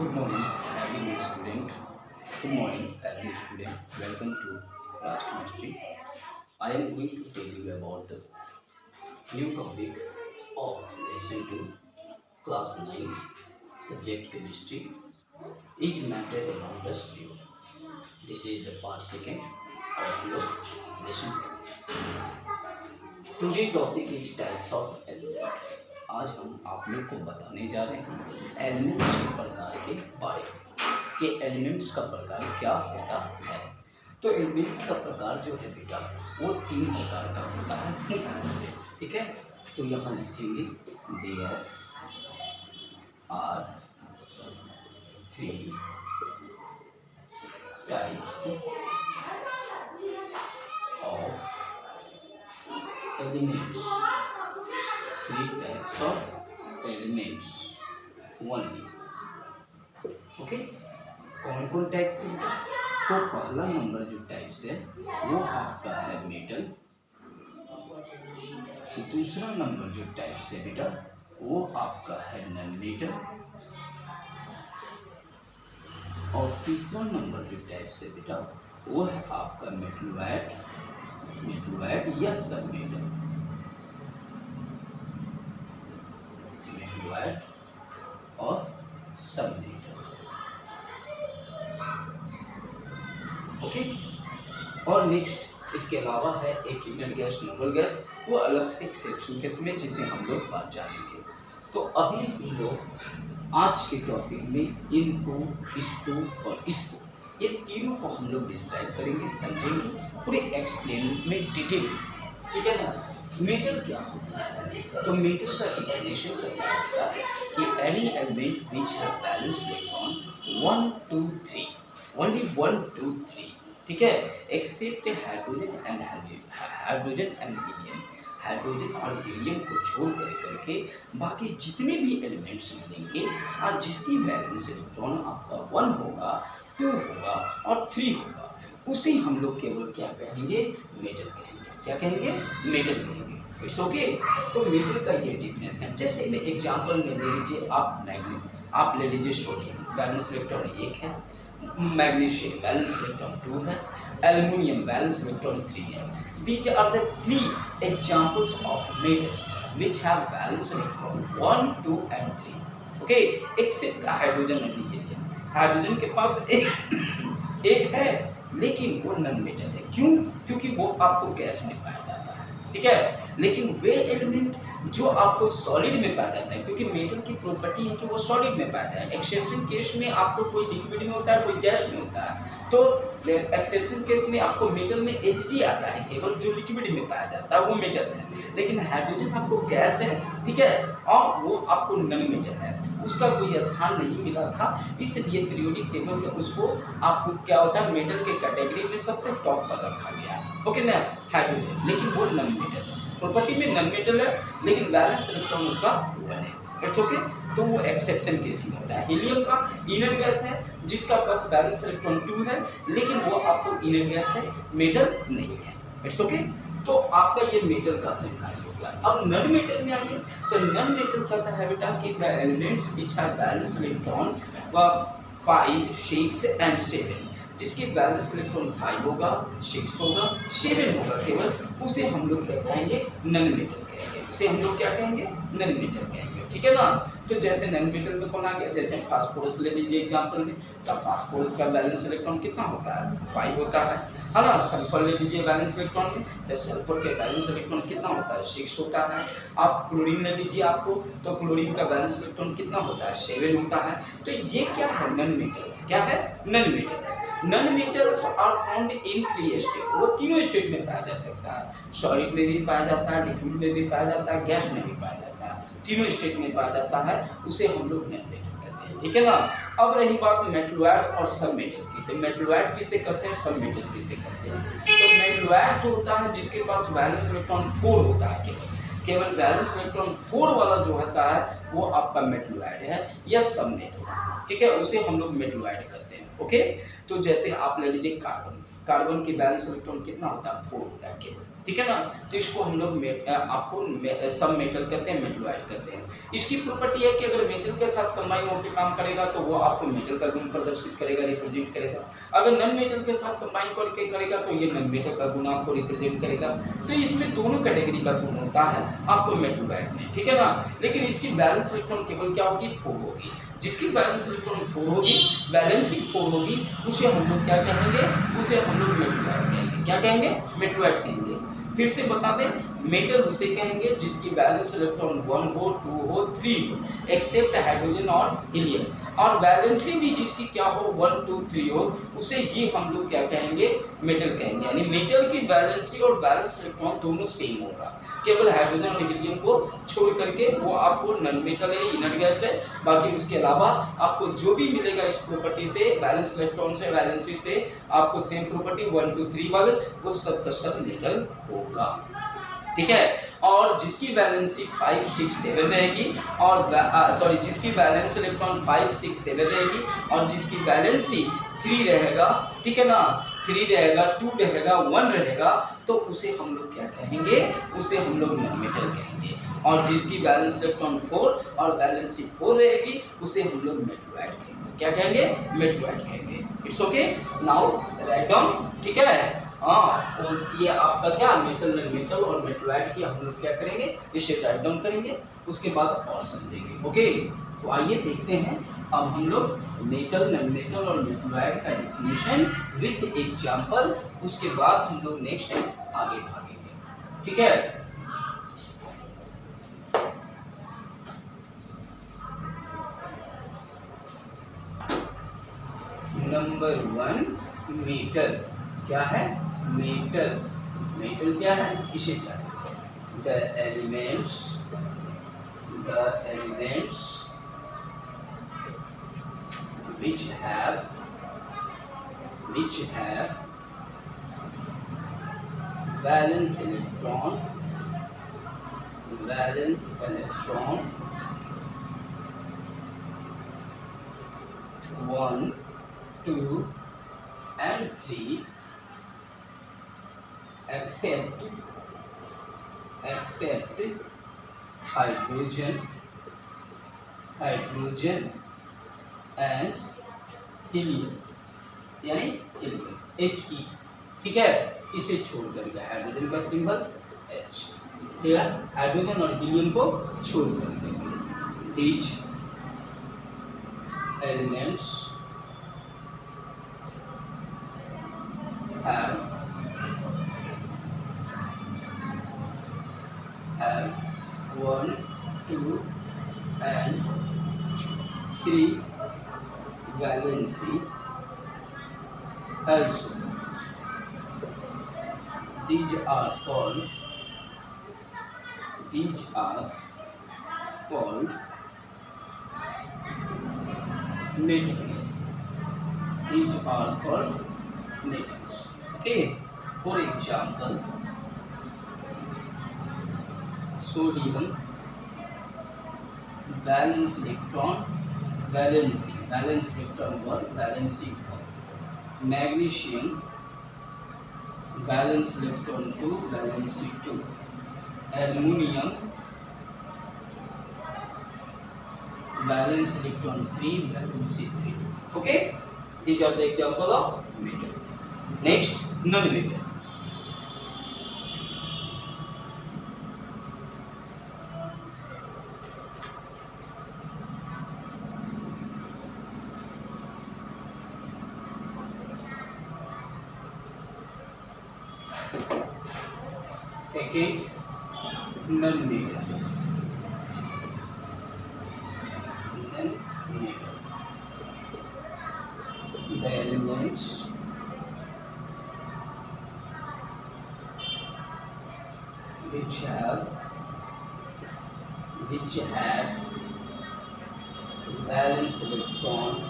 Good morning, every student. Good morning, every student. Welcome to Class Chemistry. I am going to tell you about the new topic of lesson 2, class 9, subject chemistry. Each matter around us view. This is the part second of your lesson 2. Today topic is types of element. आज हम आप लोग को बताने जा रहे हैं elements के प्रकार के बारे में कि एलिमेंट्स का प्रकार क्या होता है। तो एलिमेंट्स का प्रकार जो है बेटा वो 3 प्रकार का होता है मुख्य रूप से, ठीक है। तो यहाँ लिखेंगे there are 3 types of elements, 3 types of elements only. Okay, कौन कौन टाइप्स है बेटा? तो पहला नंबर जो टाइप्स है वो आपका है मेटल। दूसरा नंबर जो टाइप्स है बेटा वो आपका है नॉन मेटल। और तीसरा नंबर जो टाइप्स है बेटा वो है आपका मेटलॉइड, मेटलॉइड या सब मेटल, और सब मेटल। ओके, और नेक्स्ट इसके अलावा है एक यूनिट गैस, नोबल गैस, वो अलग से एक्सेप्शन केस में जिसे हम लोग बात जानेंगे। तो अभी हम लोग आज के टॉपिक में इनको, इसको और इसको, ये तीनों को हम लोग डिस्क्राइब करेंगे, समझेंगे पूरे एक्सप्लेन में डिटेल, ठीक है ना। मेटल क्या होता है? तो मेटल का डेफिनेशन करना होता है कि any element which have valence electron 1 2 3, only 1 2 3, ठीक है, except hydrogen and helium. Hydrogen और हीलियम को छोड़ करके बाकी जितने भी एलिमेंट्स मिलेंगे और जिसकी वैलेंस इलेक्ट्रॉन आपका 1 होगा, 2 होगा और 3 होगा, उसे हम लोग केवल क्या कहेंगे? मेटल कहेंगे। क्या कहेंगे? मेटल कहेंगे। It's okay. तो मेटल का ये डिफिनेशन, जैसे में एग्जांपल में ले लीजिए आप ले लीजिए सोडियम, बैलेंस इलेक्ट्रॉन 1 है, मैग्नीशियम बैलेंस इलेक्ट्रॉन 2 है, एल्युमिनियम बैलेंस इलेक्ट्रॉन 3 है। These are the 3 examples of metal which have valence electron 1 2 and 3, okay, except hydrogen and helium. Hydrogen के पास एक है लेकिन वो नॉन मेटल है। क्यों? क्योंकि वो आपको गैस में पाया जाता है, ठीक है। लेकिन वे एलिमेंट जो आपको सॉलिड में पाया जाता है, क्योंकि मेटल की प्रॉपर्टी है कि वो सॉलिड में पाया जाए। एक्सेप्शन केस में आपको कोई लिक्विड में होता है, कोई गैस में होता है। तो एक्सेप्शन केस में आपको मेटल में Hg आता है, केवल जो लिक्विड में पाया जाता है वो मेटल है। लेकिन हाइड्रोजन आपको गैस है, ठीक है, और वो आपको नॉन मेटल है, उसका कोई स्थान नहीं मिला था, इसलिए पीरियोडिक टेबल में उसको आपको क्या होता है, मेटल के कैटेगरी में सबसे टॉप पर रखा गया, ओके ना, हाइड्रोजन। लेकिन वो नॉन मेटल है, प्रॉपर्टी में नॉन मेटल है, लेकिन बैलेंस इलेक्ट्रॉन उसका 1 है। It's okay. तो वो एक्सेप्शन केस में होता है। हीलियम का इनर गैस है जिसका पास बैलेंस इलेक्ट्रॉन 2 है, लेकिन वो आपको इनर गैस है, मेटल नहीं है। It's okay. तो आपका ये मेटल का जानकारी हो गया। अब नॉन मेटल में आइए, तो नॉन मेटल कहता है बेटा कि the elements which have valence electron 5 6 and 7, जिसकी बैलेंस इलेक्ट्रॉन 5 होगा, 6 होगा, 7 होगा केवल, उसे हम लोग क्या कहेंगे? नॉन मेटल कहेंगे। उसे हम लोग क्या कहेंगे? नॉन मेटल कहेंगे, ठीक है ना। तो जैसे नॉन मेटल में कौन आ गया? जैसे फास्फोरस ले लीजिए एग्जांपल में, तो फास्फोरस का बैलेंस इलेक्ट्रॉन कितना होता है? 5 होता है ना। सल्फर ले लीजिए बैलेंस इलेक्ट्रॉन में, तो सल्फर के बैलेंस इलेक्ट्रॉन कितना होता है? 6 होता है। आप क्लोरीन ले लीजिए आपको, तो क्लोरीन का बैलेंस इलेक्ट्रॉन कितना होता है? 7 होता है। तो ये क्या है? नॉन मेटल है। क्या है? नॉन मेटल है। Non metals are found in 3 state, वो तीनों स्टेट में पाया जा सकता है। सॉलिड में भी पाया जाता है, लिक्विड में भी पाया जाता है, गैस में भी पाया जाता है, तीनों स्टेट में पाया जाता है, उसे हम लोग नॉन मेटल कहते हैं, ठीक है ना। अब रही बात मेटलॉइड और सब मेटल की, तो मेटलॉइड किसे कहते हैं, सब मेटल किसे कहते हैं? तो मेटलॉइड जो होता है जिसके पास बैलेंस इलेक्ट्रॉन 4 होता है, केवल बैलेंस इलेक्ट्रॉन 4 वाला जो होता है वो आपका मेटलॉइड है या सब मेटल, ठीक है, उसे हम लोग मेटलॉइड कहते हैं। ओके। तो जैसे आप ले लीजिए कार्बन, कार्बन की बैलेंस इलेक्ट्रॉन कितना होता है? 4 होता है केवल, ठीक है ना। तो इसको हम लोग आपको सब मेटल कहते हैं, मेटलॉइड कहते हैं। इसकी प्रॉपर्टी है कि अगर मेटल के साथ कंबाइन होकर काम करेगा तो वो आपको मेटल का गुण प्रदर्शित करेगा, रिप्रेजेंट करेगा। अगर नॉन मेटल के साथ कंबाइन करके करेगा तो ये नॉन मेटल का गुण आपको रिप्रेजेंट करेगा। तो इसमें दोनों कैटेगरी का गुण होता है आपको मेटलॉइड में, ठीक है ना। लेकिन इसकी बैलेंस इलेक्ट्रॉन केवल क्या होगी, 4 होगी। जिसकी बैलेंस इलेक्ट्रॉन 4 होगी, बैलेंसिंग 4 होगी, उसे हम लोग क्या कहेंगे, उसे हम लोग मेटलॉइड कहेंगे। क्या कहेंगे, मेटलॉइड कहेंगे। फिर से बता दें, मेटल उसे कहेंगे जिसकी बैलेंस इलेक्ट्रॉन 1 हो, 2 हो, 3 हो, एक्सेप्ट हाइड्रोजन और हीलियम। और वैलेंसी भी जिसकी क्या हो, 1 2 3 हो, उसे ही हम लोग क्या कहेंगे, मेटल कहेंगे। यानी मेटल की वैलेंसी और बैलेंस इलेक्ट्रॉन दोनों सेम होगा, केवल हाइड्रोजन और हीलियम को छोड़ करके वो आपको नॉन मेटल है, इनर्ट गैस है। बाकी उसके अलावा आपको जो भी मिलेगा इस प्रॉपर्टी से, बैलेंस इलेक्ट्रॉन से, वैलेंसी से, आपको सेम प्रॉपर्टी 1 2 3 वाले, वो सब का सब मेटल होगा, ठीक है। और जिसकी वैलेंसी 5 6 7 रहेगी और जिसकी वैलेंस इलेक्ट्रॉन 5 6 7 रहेगी और जिसकी वैलेंसी 3 रहेगा, ठीक है ना, 3 रहेगा, 2 रहेगा, 1 रहेगा, तो उसे हम लोग क्या कहेंगे, उसे हम लोग नॉन मेटल कहेंगे। और जिसकी बैलेंस इलेक्ट्रॉन 4 और वैलेंसी 4 रहेगी, उसे हम लोग मेटलॉइड कहेंगे। क्या कहेंगे, मेटलॉइड कहेंगे। It's okay, now write down, ठीक है। हाँ, और ये आपका क्या मेटल, नॉन मेटल और मेटलॉइड की हम लोग क्या करेंगे, इसे राइट डाउन करेंगे, उसके बाद और समझेंगे। ओके, तो आइए देखते हैं अब हम लोग मेटल, नॉन मेटल और मेटलॉइड का डेफिनेशन विथ एग्जांपल, उसके बाद हम लोग नेक्स्ट आगे भागेंगे, ठीक है। नंबर 1 मेटल, क्या है, मेटल। मेटल क्या है, इसे क्या है, the elements which have valence electron 1 2 and 3 except hydrogen and helium, यानी helium He, ठीक है। इसे छोड़ करके हाइड्रोजन का सिंबल H, ठीक है, हाइड्रोजन और हीलियम को छोड़ करके these elements have 1 2 and 3 valency also. These are called metals. Okay, for example, sodium valence electron 1, valency 1. Magnesium valence electron 2, valency 2. Aluminium valence electron 3, valency 3. Okay, these are the example of metal. Next, non-metal. Second, non-metal. The elements which have valence electrons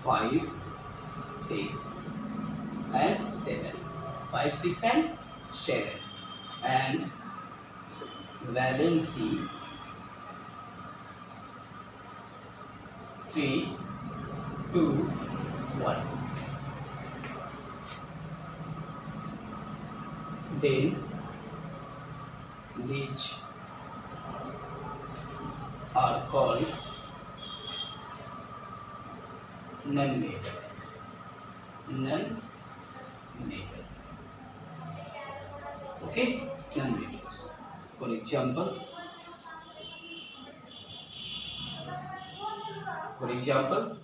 5 6 and 7, 5 6 and 7, and valency 3, 2, 1. Then these are called non-meter. Non-meter. Okay, non-meters. For example,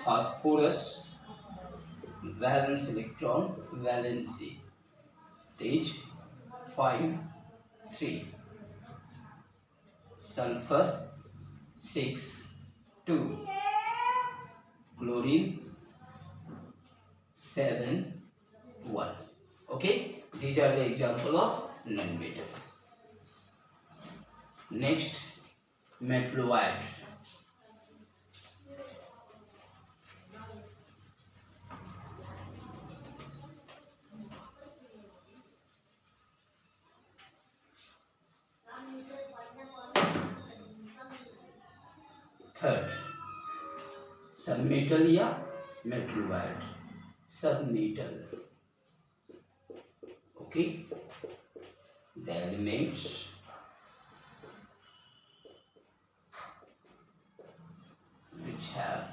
phosphorus valence electron valency is 5, 3. Sulfur 6, 2. Chlorine 7, 1. Okay, these are the example of non-metal. Next, metalloid. Third, submetal या metalloid. Submetal. Okay, the elements which have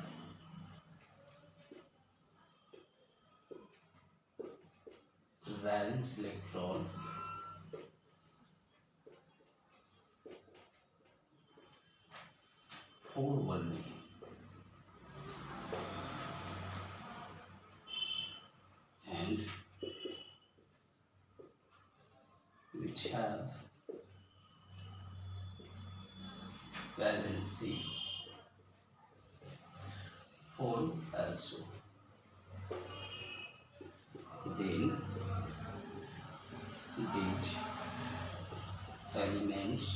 valence electron only, and which have valency 4 also. Then these elements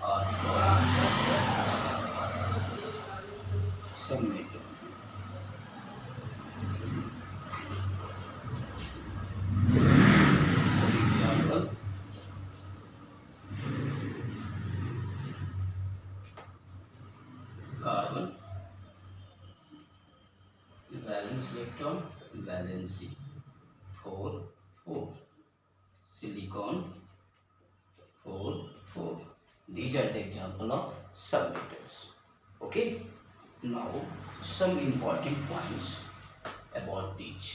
are called submetal. For example, carbon valence electron valency 4, 4. Silicon 4, 4. These are the example of submetals. Okay, now some important points about these.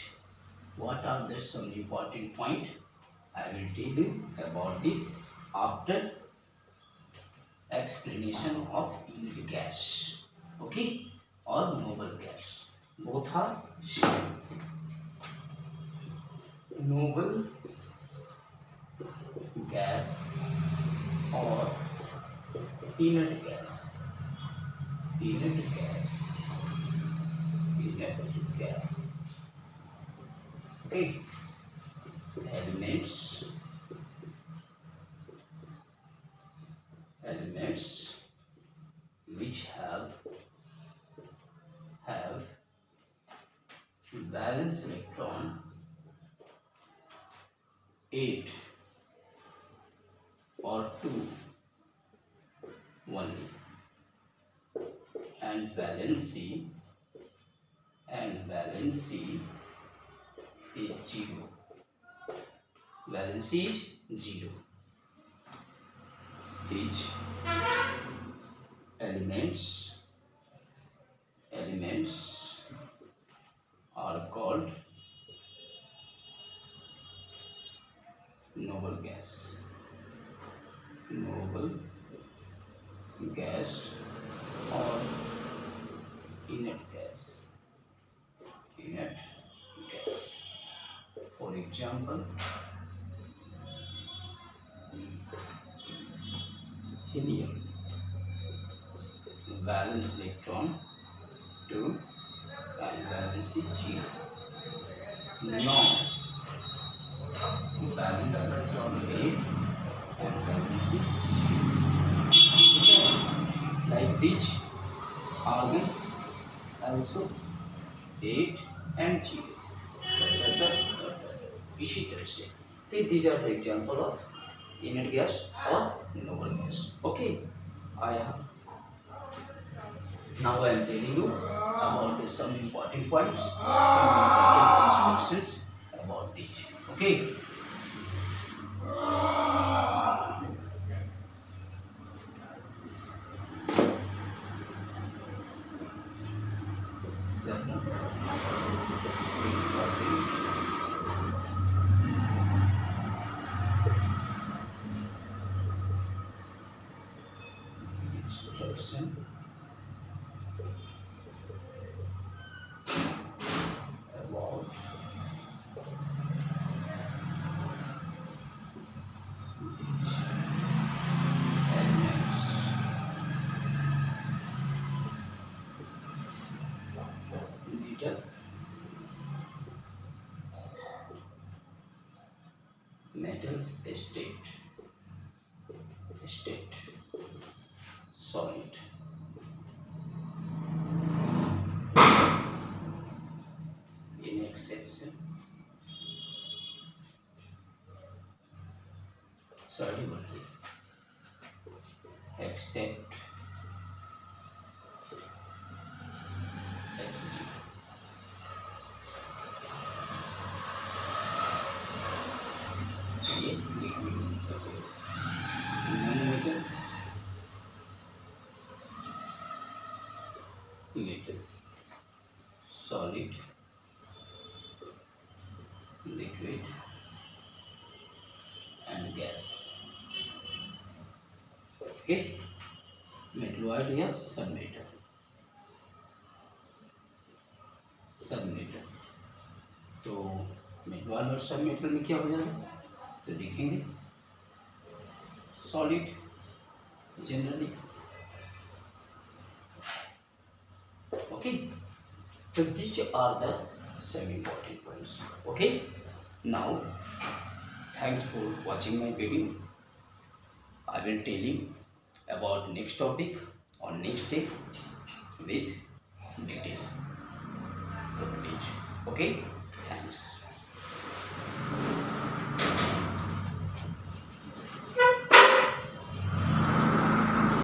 What are the some important point? I will tell you about this after explanation of unit gas. Okay, or noble gas. Both are same. Noble gas or inert gas. Inert gas. Inert gas. Okay. Elements which have valence electron 8 or 2 only, and valency is 0. Valency is 0. These elements are called noble gas. Noble gas or inert gas. Inert gas. For example, helium valence electron 2 and valency 0. Neon valence electron 8 and valency 0. Like this, argon also 8 and 0. इसी तरह से these are the example of inert gas or noble gas. Okay, I have now I am telling you about some important points, some important questions about these. Okay. Seven instruction about meter metals state solid in exception solubility except Hg. ये liquid nanometer metal solid liquid and gas. Okay, metalloid या सब metal तो metalloid और सब metal में क्या हो जाएगा तो देखेंगे solid generally. Okay, so these are the some important points. Okay, now thanks for watching my video. I will tell you about next topic on next day with detail properties. Okay, thanks.